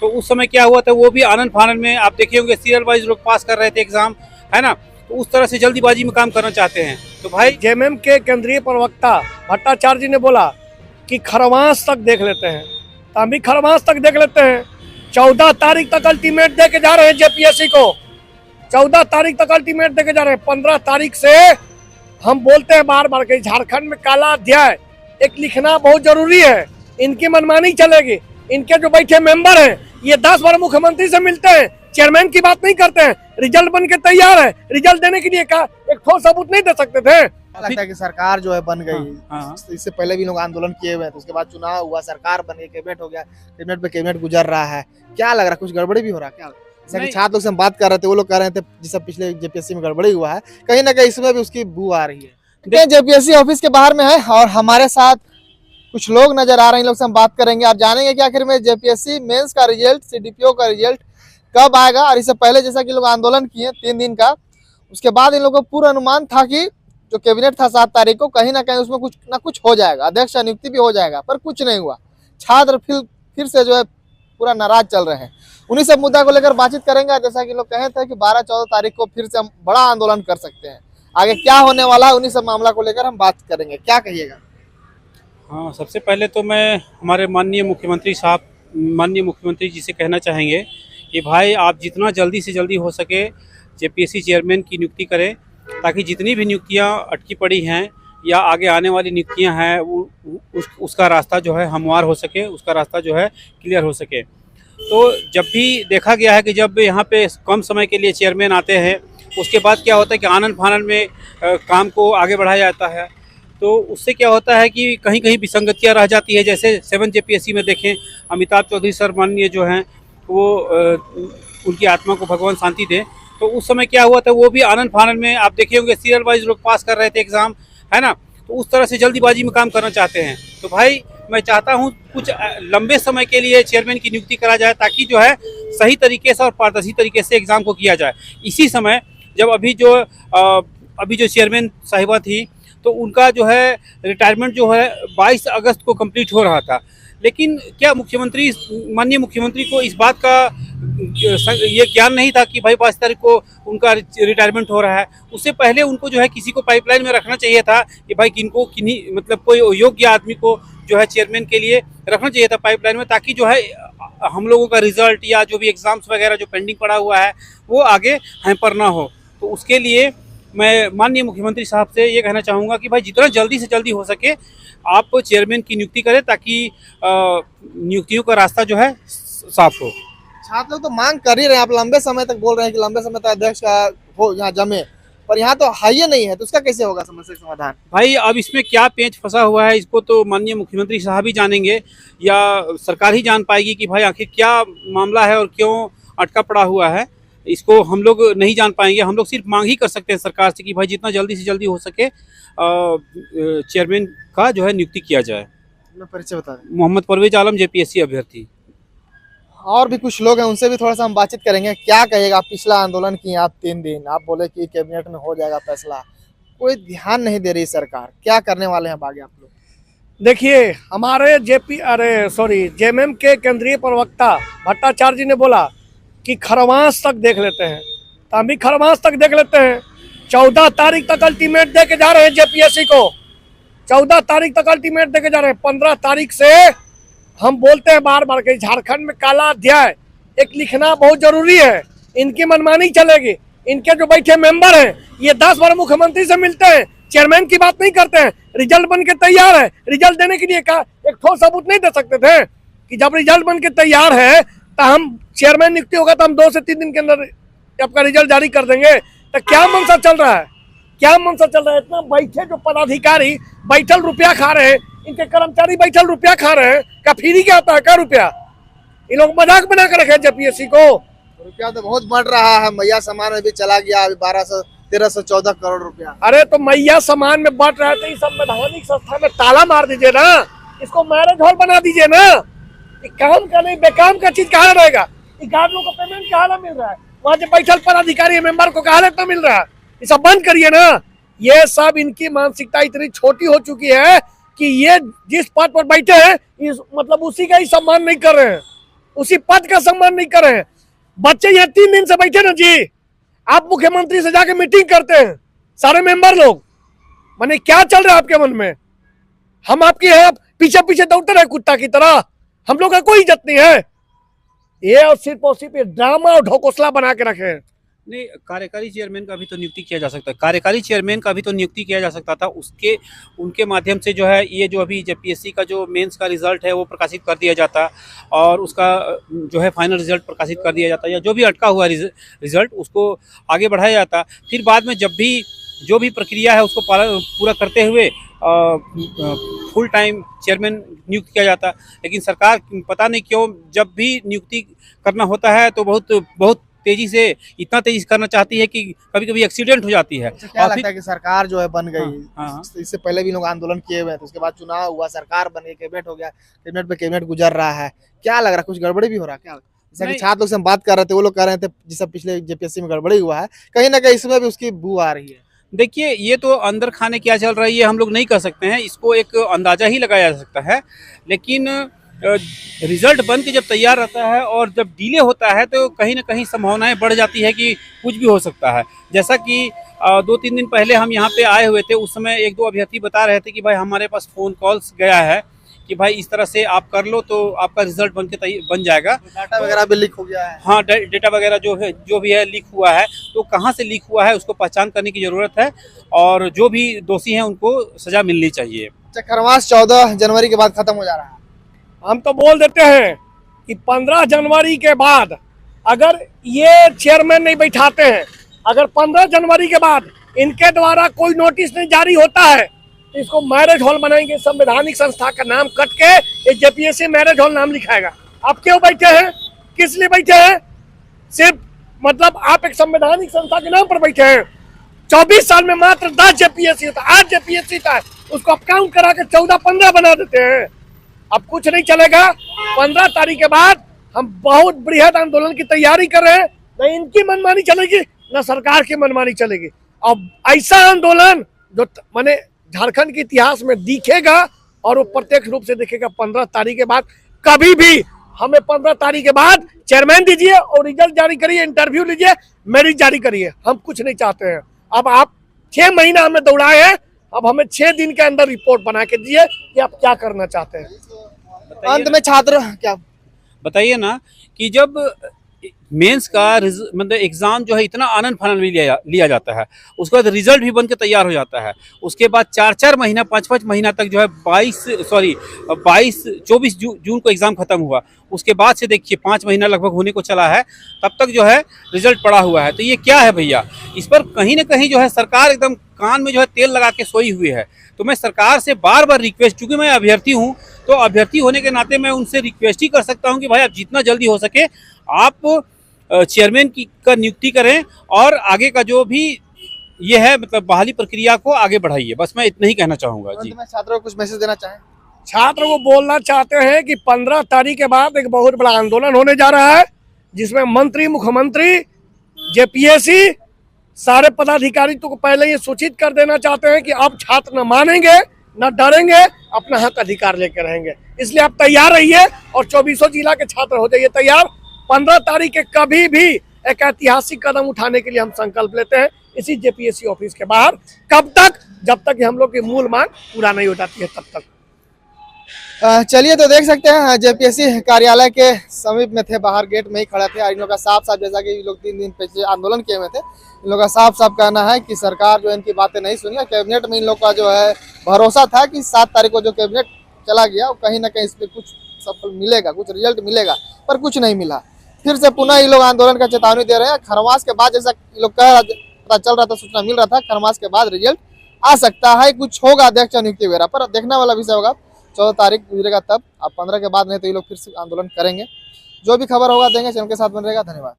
तो उस समय क्या हुआ था, वो भी आनंद फानन में आप देखे होंगे सीरियल वाइज लोग पास कर रहे थे एग्जाम, है ना। तो उस तरह से जल्दीबाजी में काम करना चाहते हैं। तो भाई जेएमएम के केंद्रीय प्रवक्ता भट्टाचार्य जी ने बोला कि खरवास तक देख लेते हैं, तो हम भी खरवास तक देख लेते हैं। 14 तारीख तक अल्टीमेट दे के जा रहे हैं जेपीएससी को, 14 तारीख तक अल्टीमेट दे के जा रहे हैं। 15 तारीख से हम बोलते हैं बार बार कि झारखंड में काला अध्याय एक लिखना बहुत जरूरी है। इनकी मनमानी चलेगी। इनके जो बैठे मेंबर हैं ये 10 बार मुख्यमंत्री से मिलते हैं, चेयरमैन की बात नहीं करते हैं। रिजल्ट बन के तैयार है, रिजल्ट देने के लिए एक ठोस सबूत नहीं दे सकते थे। लगता है कि सरकार जो है बन गई। हाँ। इससे पहले भी लोग आंदोलन किए हुए हैं, तो उसके बाद चुनाव हुआ, सरकार बन गई, कैबिनेट हो गया, कैबिनेट पे कैबिनेट गुजर रहा है। क्या लग रहा है, कुछ गड़बड़ी भी हो रहा है क्या? जैसा कि छात्र लोग से हम बात कर रहे थे, वो लोग कह रहे थे जैसा पिछले जेपीएससी में गड़बड़ी हुआ है, कहीं ना कहीं इसमें भी उसकी बू आ रही है। जेपीएससी ऑफिस के बाहर में है और हमारे साथ कुछ लोग नजर आ रहे हैं, इन लोग से हम बात करेंगे। आप जानेंगे कि आखिर में जेपीएससी मेंस का रिजल्ट, सीडीपीओ का रिजल्ट कब आएगा। और इससे पहले जैसा कि लोग आंदोलन किए 3 दिन का, उसके बाद इन लोगों को पूरा अनुमान था कि जो कैबिनेट था 7 तारीख को, कहीं ना कहीं उसमें कुछ ना कुछ हो जाएगा, अध्यक्ष नियुक्ति भी हो जाएगा, पर कुछ नहीं हुआ। छात्र फिर से जो है पूरा नाराज चल रहे हैं। उन्हीं सब मुद्दा को लेकर बातचीत करेंगे। जैसा कि लोग कहे थे कि 12-14 तारीख को फिर से हम बड़ा आंदोलन कर सकते हैं। आगे क्या होने वाला है, उन्हीं सब मामला को लेकर हम बात करेंगे। क्या कहिएगा? हाँ, सबसे पहले तो मैं हमारे माननीय मुख्यमंत्री जी से कहना चाहेंगे कि भाई आप जितना जल्दी से जल्दी हो सके जेपीएससी चेयरमैन की नियुक्ति करें, ताकि जितनी भी नियुक्तियां अटकी पड़ी हैं या आगे आने वाली नियुक्तियां हैं उसका रास्ता जो है हमवार हो सके, उसका रास्ता जो है क्लियर हो सके। तो जब भी देखा गया है कि जब यहाँ पे कम समय के लिए चेयरमैन आते हैं, उसके बाद क्या होता है कि आनन फानन में काम को आगे बढ़ाया जाता है। तो उससे क्या होता है कि कहीं कहीं विसंगतियाँ रह जाती है। जैसे 7 जेपीएससी में देखें, अमिताभ चौधरी सर माननीय जो हैं वो उनकी आत्मा को भगवान शांति दे। तो उस समय क्या हुआ था, वो भी आनंद फानन में आप देखे होंगे सीरियल वाइज लोग पास कर रहे थे एग्जाम, है ना। तो उस तरह से जल्दीबाजी में काम करना चाहते हैं। तो भाई मैं चाहता हूं कुछ लंबे समय के लिए चेयरमैन की नियुक्ति करा जाए, ताकि जो है सही तरीके से और पारदर्शी तरीके से एग्जाम को किया जाए। इसी समय जब अभी जो चेयरमैन साहिबा थी, तो उनका जो है रिटायरमेंट जो है 22 अगस्त को कंप्लीट हो रहा था। लेकिन क्या माननीय मुख्यमंत्री को इस बात का ये ज्ञान नहीं था कि भाई 22 तारीख को उनका रिटायरमेंट हो रहा है? उससे पहले उनको जो है किसी को पाइपलाइन में रखना चाहिए था कि भाई किन्हीं मतलब कोई योग्य आदमी को जो है चेयरमैन के लिए रखना चाहिए था पाइपलाइन में, ताकि जो है हम लोगों का रिजल्ट या जो भी एग्जाम्स वगैरह जो पेंडिंग पड़ा हुआ है वो आगे हैम्पर ना हो। तो उसके लिए मैं माननीय मुख्यमंत्री साहब से ये कहना चाहूँगा कि भाई जितना जल्दी से जल्दी हो सके आप चेयरमैन की नियुक्ति करें, ताकि नियुक्तियों का रास्ता जो है साफ हो। छात्र लोग तो मांग कर ही रहे हैं, आप लंबे समय तक बोल रहे हैं कि लंबे समय तक अध्यक्ष का हो यहाँ जमे, पर यहाँ तो है ही नहीं है, तो उसका कैसे होगा समस्या का समाधान? भाई अब इसमें क्या पेंच फंसा हुआ है, इसको तो माननीय मुख्यमंत्री साहब ही जानेंगे या सरकार ही जान पाएगी कि भाई आखिर क्या मामला है और क्यों अटका पड़ा हुआ है। इसको हम लोग नहीं जान पाएंगे। हम लोग सिर्फ मांग ही कर सकते हैं सरकार से कि भाई जितना जल्दी से जल्दी हो सके चेयरमैन का जो है नियुक्ति किया जाए। अपना परिचय बता दें। मोहम्मद परवेज आलम, जेपीएससी अभ्यर्थी। और भी कुछ लोग हैं, उनसे भी थोड़ा सा हम बातचीत करेंगे। क्या कहेगा, पिछला आंदोलन किए आप 3 दिन, आप बोले कि कैबिनेट में हो जाएगा फैसला, कोई ध्यान नहीं दे रही सरकार, क्या करने वाले हैं आगे आप लोग? देखिए, हमारे जेएमएम के केंद्रीय प्रवक्ता भट्टाचार्य जी ने बोला कि खरवास तक देख लेते हैं, तो हम भी खरवास तक देख लेते हैं। 14 तारीख तक अल्टीमेट दे के जा रहे हैं जेपीएससी को, 14 तारीख तक अल्टीमेट दे के जा रहे हैं। 15 तारीख से हम बोलते हैं बार बार कि झारखंड में काला अध्याय एक लिखना बहुत जरूरी है। इनकी मनमानी चलेगी। इनके जो बैठे मेंबर हैं ये 10 बार मुख्यमंत्री से मिलते हैं, चेयरमैन की बात नहीं करते हैं। रिजल्ट बन के तैयार है, रिजल्ट देने के लिए एक ठोस सबूत नहीं दे सकते थे कि जब रिजल्ट बन के तैयार है तो हम चेयरमैन नियुक्ति होगा तो हम 2 से 3 दिन के अंदर आपका रिजल्ट जारी कर देंगे। तो क्या मनसा चल रहा है, क्या मनसा चल रहा है? इतना बैठे जो पदाधिकारी बैठल रुपया खा रहे हैं, इनके कर्मचारी बैठल रुपया खा रहे हैं। क्या फ्री क्या होता है? क्या रुपया? इन लोग मजाक बना कर रखे जेपीएससी को। रुपया तो बहुत बढ़ रहा है, मैया सामान में भी चला गया अभी 1314 करोड़ रुपया। अरे तो मैया सामान में बढ़ रहा है तो इस संवैधानिक संस्था में ताला मार दीजिए ना, इसको मैरिज हॉल बना दीजिए ना। काम का नहीं, बेकाम का चीज कहाँ रहेगा? गार्ड लोग को पेमेंट कहाँ मिल रहा है? वहाँ जो बैठल पदाधिकारी मेंबर को कहाँ इतना मिल रहा है? ये सब बंद करिए ना। ये सब इनकी मानसिकता इतनी छोटी हो चुकी है कि ये जिस पद पर बैठे हैं मतलब उसी का ही सम्मान नहीं कर रहे हैं। उसी पद का सम्मान नहीं कर रहे हैं। बच्चे यहाँ 3 दिन से बैठे ना जी, आप मुख्यमंत्री से जाके मीटिंग करते हैं सारे मेंबर लोग, माने क्या चल रहा है आपके मन में? हम आपके यहाँ पीछे पीछे दौड़ते रहे कुत्ता की तरह, हम लोग का कोई इज्जत नहीं है। ये और सिर्फ ड्रामा और ढकोसला बना के रखे हैं। नहीं, कार्यकारी चेयरमैन का भी तो नियुक्ति किया जा सकता है, कार्यकारी चेयरमैन का भी तो नियुक्ति किया जा सकता था। उसके उनके माध्यम से जो है ये जो अभी जेपीएससी का जो मेंस का रिजल्ट है वो प्रकाशित कर दिया जाता और उसका जो है फाइनल रिजल्ट प्रकाशित कर दिया जाता, या जो भी अटका हुआ रिजल्ट उसको आगे बढ़ाया जाता। फिर बाद में जब भी जो भी प्रक्रिया है उसको पूरा करते हुए फुल टाइम चेयरमैन नियुक्त किया जाता। लेकिन सरकार पता नहीं क्यों जब भी नियुक्ति करना होता है तो बहुत तेजी से, इतना तेजी से करना चाहती है कि कभी कभी एक्सीडेंट हो जाती है। क्या लगता है कि सरकार जो है बन गई? हाँ। इससे पहले भी लोग आंदोलन किए हुए हैं, तो उसके बाद चुनाव हुआ, सरकार बन गई, कैबिनेट हो गया, कैबिनेट पे कैबिनेट गुजर रहा है, क्या लग रहा है कुछ गड़बड़ी भी हो रहा है क्या? जैसा कि छात्र लोग से हम बात कर रहे थे, वो लोग कह रहे थे जिस पिछले जेपीएससी में गड़बड़ी हुआ है, कहीं ना कहीं इसमें भी उसकी बू आ रही है। देखिए, ये तो अंदर खाने क्या चल रहा है ये हम लोग नहीं कह सकते हैं, इसको एक अंदाजा ही लगाया जा सकता है। लेकिन रिजल्ट बन के जब तैयार रहता है और जब डिले होता है तो कहीं ना कहीं संभावनाएं बढ़ जाती है कि कुछ भी हो सकता है। जैसा कि 2-3 दिन पहले हम यहाँ पे आए हुए थे, उस समय 1-2 अभ्यर्थी बता रहे थे कि भाई हमारे पास फ़ोन कॉल्स गया है कि भाई इस तरह से आप कर लो तो आपका रिजल्ट बन जाएगा। डाटा वगैरह भी लीक हो गया है। हाँ, डेटा वगैरह जो भी है लीक हुआ है, तो कहाँ से लीक हुआ है उसको पहचान करने की ज़रूरत है और जो भी दोषी हैं उनको सज़ा मिलनी चाहिए। खरमास 14 जनवरी के बाद खत्म हो जा रहा है। हम तो बोल देते हैं कि 15 जनवरी के बाद अगर ये चेयरमैन नहीं बैठाते हैं, अगर 15 जनवरी के बाद इनके द्वारा कोई नोटिस नहीं जारी होता है तो इसको मैरिज हॉल बनाएंगे। संवैधानिक संस्था का नाम कट के ये जेपीएससी मैरिज हॉल नाम लिखाएगा। आप क्यों बैठे हैं? किस लिए बैठे हैं? सिर्फ मतलब आप एक संवैधानिक संस्था के नाम पर बैठे हैं। 24 साल में मात्र 10 जेपीएससी था, 8 जेपीएससी था, उसको आप काउंट करा के 14-15 बना देते हैं। अब कुछ नहीं चलेगा। 15 तारीख के बाद हम बहुत बृहद आंदोलन की तैयारी कर रहे हैं। न इनकी मनमानी चलेगी न सरकार की मनमानी चलेगी। अब ऐसा आंदोलन जो माने झारखंड के इतिहास में दिखेगा और वो प्रत्यक्ष रूप से दिखेगा 15 तारीख के बाद। कभी भी हमें 15 तारीख के बाद चेयरमैन दीजिए और रिजल्ट जारी करिए, इंटरव्यू लीजिए, मेरिट जारी करिए। हम कुछ नहीं चाहते हैं। अब आप 6 महीना हमें दौड़ाए हैं, अब हमें 6 दिन के अंदर रिपोर्ट बना के दीजिए कि आप क्या करना चाहते हैं। अंत में छात्र क्या बताइए ना कि जब मेंस का मतलब एग्ज़ाम जो है इतना आनंद फानंद में लिया जाता है, उसके बाद रिजल्ट भी बन के तैयार हो जाता है, उसके बाद 4-4 महीना 5-5 महीना तक जो है 24 जून को एग्ज़ाम खत्म हुआ, उसके बाद से देखिए 5 महीना लगभग होने को चला है, तब तक जो है रिजल्ट पड़ा हुआ है। तो ये क्या है भैया? इस पर कहीं ना कहीं जो है सरकार एकदम कान में जो है तेल लगा के सोई हुई है। तो मैं सरकार से बार बार रिक्वेस्ट, चूँकि मैं अभ्यर्थी हूँ तो अभ्यर्थी होने के नाते मैं उनसे रिक्वेस्ट ही कर सकता हूँ कि भाई आप जितना जल्दी हो सके आप चेयरमैन का नियुक्ति करें और आगे का जो भी ये है मतलब बहाली प्रक्रिया को आगे बढ़ाइए। बस मैं इतना ही कहना चाहूँगा जी। अंत में छात्रों को कुछ मैसेज देना चाहें? छात्र को बोलना चाहते हैं कि 15 तारीख के बाद एक बहुत बड़ा आंदोलन होने जा रहा है, जिसमें मंत्री, मुख्यमंत्री, जेपीएससी, सारे पदाधिकारी को पहले ये सूचित कर देना चाहते हैं कि अब छात्र न मानेंगे न डरेंगे, अपना हक अधिकार लेकर रहेंगे। इसलिए आप तैयार रहिए और 24 जिला के छात्र हो जाइए तैयार। 15 तारीख के कभी भी एक ऐतिहासिक कदम उठाने के लिए हम संकल्प लेते हैं इसी जेपीएससी ऑफिस के बाहर। कब तक? जब तक हम लोग की मूल मांग पूरा नहीं हो जाती है तब तक। चलिए, तो देख सकते हैं जेपीएससी कार्यालय के समीप में थे, बाहर गेट में ही खड़े थे। इन लोग का साफ साफ, जैसा कि इन लोग 3 दिन पहले आंदोलन किए हुए थे, इन लोग का साफ साफ कहना है कि सरकार जो इनकी बातें नहीं सुनी। कैबिनेट में इन लोग का जो है भरोसा था कि 7 तारीख को जो कैबिनेट चला गया वो कहीं ना कहीं इस पर कुछ सफल मिलेगा, कुछ रिजल्ट मिलेगा, पर कुछ नहीं मिला। फिर से पुनः ये लोग आंदोलन का चेतावनी दे रहे हैं। खरमास के बाद, जैसा ये लोग कह पता चल रहा था, सूचना मिल रहा था, खरमास के बाद रिजल्ट आ सकता है, कुछ होगा अध्यक्ष नियुक्ति वगैरह पर। देखने वाला विषय होगा, 14 तारीख गुजरेगा तब। अब 15 के बाद नहीं तो ये लोग फिर से आंदोलन करेंगे। जो भी खबर होगा देंगे, चैनल के साथ बन रहेगा। धन्यवाद।